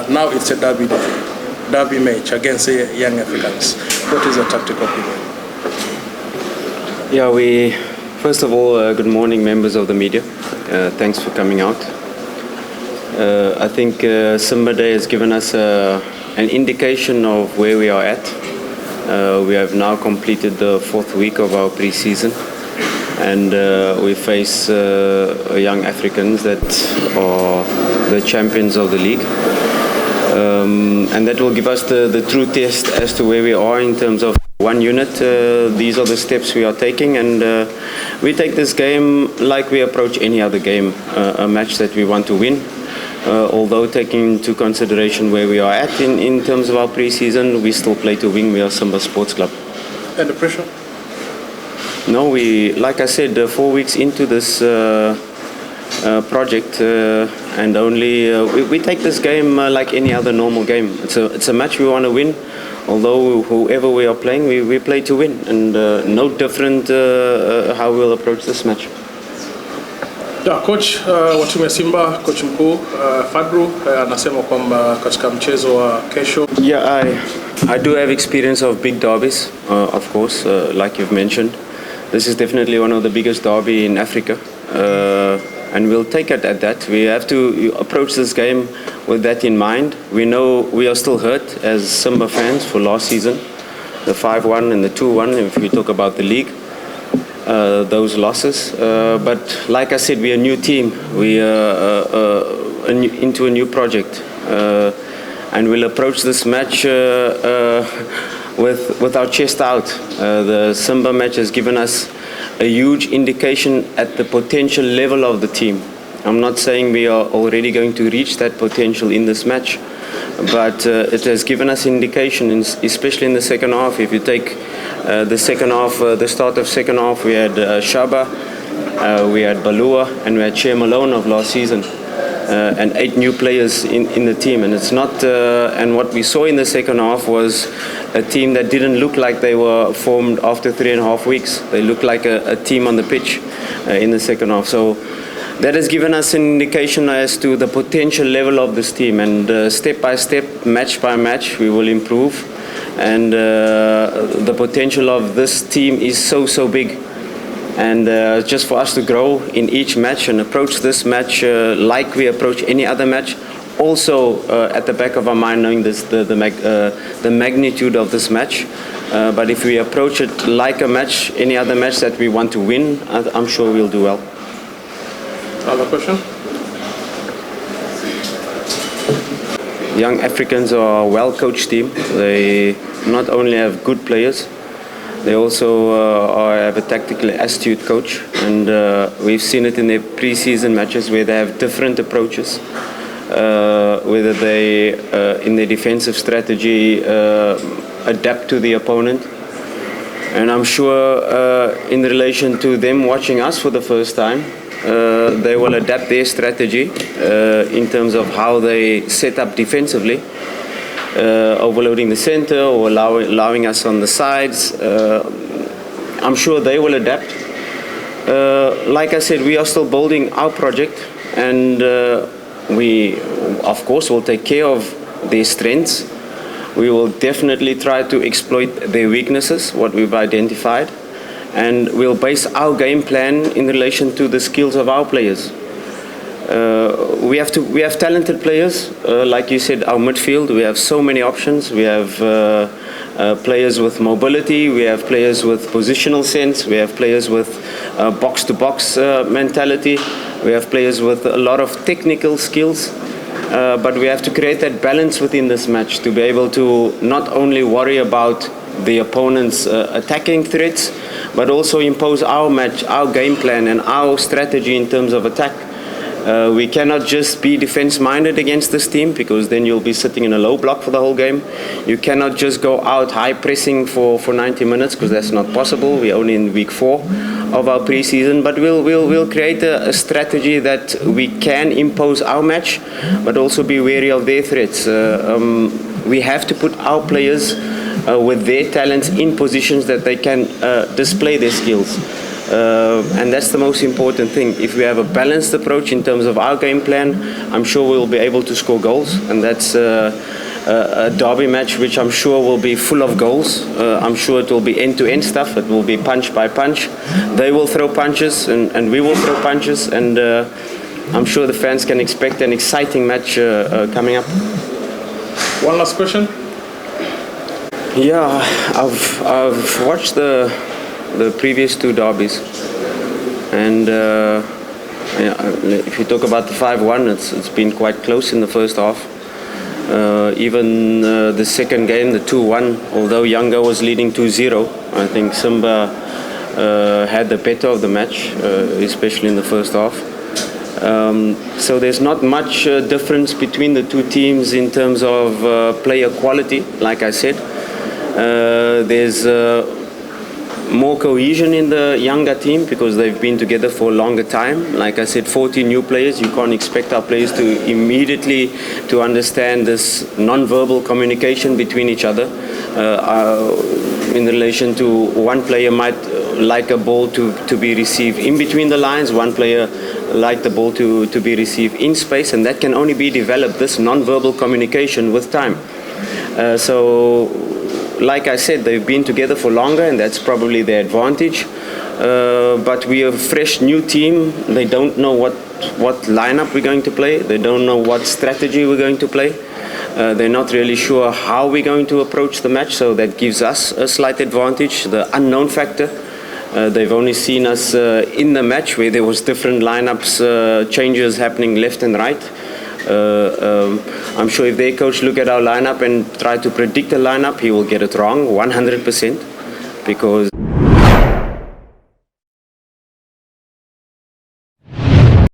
now it's a Dabi match against young Africans. What is the tactical opinion? Yeah, first of all, good morning, members of the media. Thanks for coming out. I think Simba Day has given us an indication of where we are at. We have now completed the 4th week of our pre-season, and we face young Africans that are the champions of the league. And that will give us the true test as to where we are in terms of one unit. These are the steps we are taking, and we take this game like we approach any other game, a match that we want to win. Although taking into consideration where we are at in terms of our pre-season, we still play to win. We are Simba Sports Club. And the pressure? No, like I said, 4 weeks into this project, and only we take this game like any other normal game. It's a match we want to win. Although whoever we are playing, we play to win, and no different how we'll approach this match. Yeah, coach wa timu ya Simba, coach mkuu Fadlu anasema kwamba katika mchezo wa kesho. Yeah, I do have experience of big derbies, of course, like you've mentioned. This is definitely one of the biggest derby in Africa, and we'll take it at that. We have to approach this game with that in mind. We know we are still hurt as Simba fans for last season, the 5-1 and the 2-1 if we talk about the league. Those losses, but like I said, we're a new team. We are into a new project, and we'll approach this match with our chest out. The Simba match has given us a huge indication at the potential level of the team. I'm not saying we are already going to reach that potential in this match, but it has given us indication, especially in the second half. If you take the second half, the start of second half, we had Shaba, we had Balua, and we had Che Malone of last season, and 8 new players in the team. And it's not. And what we saw in the second half was a team that didn't look like they were formed after 3.5 weeks. They looked like a team on the pitch in the second half. So that has given us an indication as to the potential level of this team, and step by step, match by match, we will improve. And the potential of this team is so big, and just for us to grow in each match and approach this match like we approach any other match. Also at the back of our mind, knowing the magnitude of this match, but if we approach it like a match, any other match that we want to win, I'm sure we'll do well. Other question? Young Africans are a well-coached team. They not only have good players, they also have a tactically astute coach, and we've seen it in their pre-season matches where they have different approaches, whether they in their defensive strategy adapt to the opponent. And I'm sure in relation to them watching us for the first time, they will adapt their strategy in terms of how they set up defensively, overloading the center or allowing us on the sides. I'm sure they will adapt. Like I said, we are still building our project, and we, of course, will take care of their strengths. We will definitely try to exploit their weaknesses, what we've identified. And we'll base our game plan in relation to the skills of our players. We have talented players, like you said, our midfield. We have so many options. We have players with mobility. We have players with positional sense. We have players with box-to-box mentality. We have players with a lot of technical skills. But we have to create that balance within this match to be able to not only worry about the opponent's attacking threats, but also impose our match, our game plan, and our strategy in terms of attack. We cannot just be defense-minded against this team, because then you'll be sitting in a low block for the whole game. You cannot just go out high pressing for 90 minutes, because that's not possible. We're only in week 4 of our pre-season, but we'll create a strategy that we can impose our match, but also be wary of their threats. We have to put our players with their talents in positions that they can display their skills. And that's the most important thing. If we have a balanced approach in terms of our game plan, I'm sure we'll be able to score goals, and that's a derby match which I'm sure will be full of goals. I'm sure it will be end-to-end stuff. It will be punch by punch. They will throw punches and we will throw punches, and I'm sure the fans can expect an exciting match coming up. One last question. Yeah, I've watched the previous two derbies, and if you talk about the 5-1, it's been quite close in the first half. Even the second game, the 2-1, although Yanga was leading 2-0, I think Simba had the better of the match, especially in the first half. So there's not much difference between the two teams in terms of player quality, like I said. There's more cohesion in the younger team because they've been together for a longer time. Like I said, 40 new players. You can't expect our players to immediately to understand this non-verbal communication between each other. In relation to one player might like a ball to be received in between the lines, one player like the ball to be received in space, and that can only be developed, this non-verbal communication, with time. Like I said, they've been together for longer, and that's probably their advantage. But we are a fresh new team. They don't know what lineup we're going to play. They don't know what strategy we're going to play. They're not really sure how we're going to approach the match, so that gives us a slight advantage, the unknown factor. They've only seen us in the match where there was different lineups, changes happening left and right. I'm sure if their coach look at our lineup and try to predict the lineup, he will get it wrong 100%, because